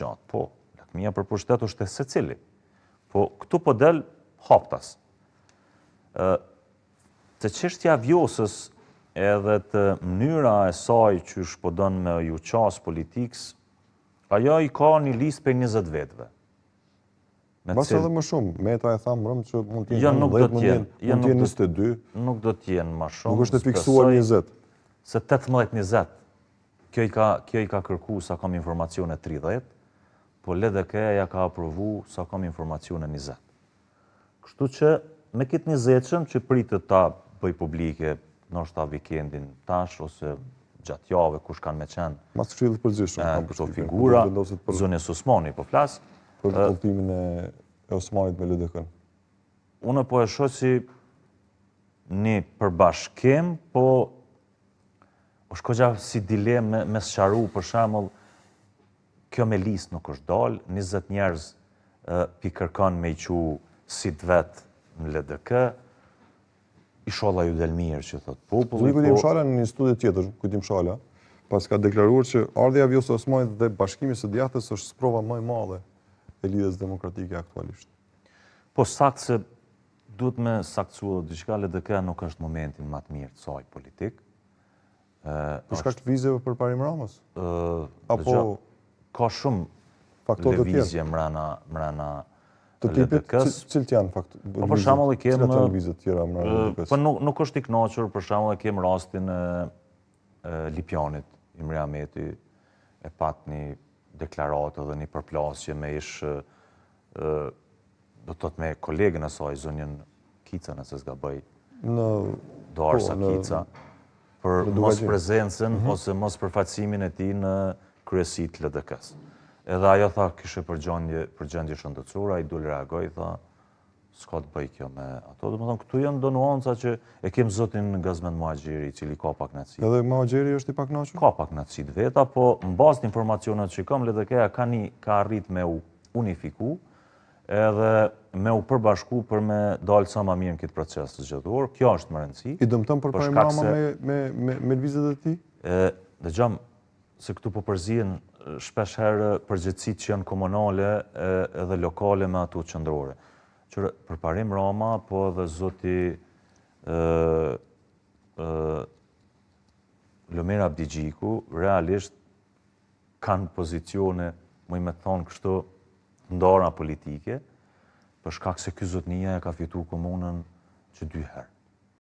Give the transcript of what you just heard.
gjatë. Po, lakmia për pushtet është e secili. Po, këtu po del haptas. Të çështja Vjosës edhe të mënyra e saj që shpodon me ju qas politikës, ajo i ka një listë për 20 vetëve. Mas edhe më shumë, Meta e tha mbrëm që mund t'jenë 10, mund t'jenë 22. Nuk do t'jenë më shumë. Nuk është e fiksuar 20. Se 18-20, kjo i ka kërku sa kam informacione 30, po LDK-ja ka aprovu sa kam informacione 20. Kështu që me këtë 20-shëm që pritet ta bëj publike nështë ta vikendin tash, ose gjatë jave, kush kanë me qenë. Mas këshillit përgjithshëm. Këto figura, Zonja Osmani, po flasë. Për konfliktin e Osmanit me LDK-n. Unë po e shoh si një përbashkim, po është koha si dilemë me sqaru, për shembull, kjo me listë nuk është dalë, 20 njerëz pi kërkon me i qu si të vetë në LDK, inshallah ju del mirë që thot populli. Kujtim Shala në një studio tjetër, Kujtim Shala, pas ka deklaruar që ardhja e Vjosës Osmanit dhe bashkimi së djathtës është sprova më e madhe e lidhjes demokratike aktualisht. Po saktë se duhet me saktësuar diçka, LDK nuk është momentin më të mirë të saj politik. Për shkak të lëvizjeve përparim Ramës? Apo ka shumë lëvizje mrena të tipit, cilët janë faktorët? Po për shembull cilat janë lëvizjet tjera mrena LDK-s? Po nuk është i kënaqur, për shembull kem rastin e Lipjanit, Imre Ahmeti e pat një deklaratë dhe një përplasje me do të thotë me kolegën e saj, zonjën Kica, nëse s'ga bëj, Dorsa Kica, për mos prezencën ose mos përfaqësimin e tij në kryesitë LDK-s. Edhe ajo tha kishe përgjendje shëndetësore, ai dul reagoi, tha s'ka të bëj kjo me ato. Domethënë këtu janë do nuanca që e kem zotin Gazmend Muhaxhiri, i cili ka pak naci. Edhe Muhaxhiri është i pak kënaqur? Ka pak naci të veta, po mbas të informacionet që kam, LDK-ja ka arrit me u unifiku edhe me u përbashku për me dalë sa më mirë në këtë proces të zgjedhor. Kjo është më rëndësi. I dëmton përparim Rama me lëvizjet e tij? Dëgjom se këtu po përzihen shpesh herë përgjegjësitë që janë komunale edhe lokale me ato qendrore. Që përparim Rama, po edhe zoti Lumir Abdigjiku, realisht kanë pozicione, më me thonë kështu, ndara politike, për shkak se ky zotnia e ka fituar komunën që 2 herë.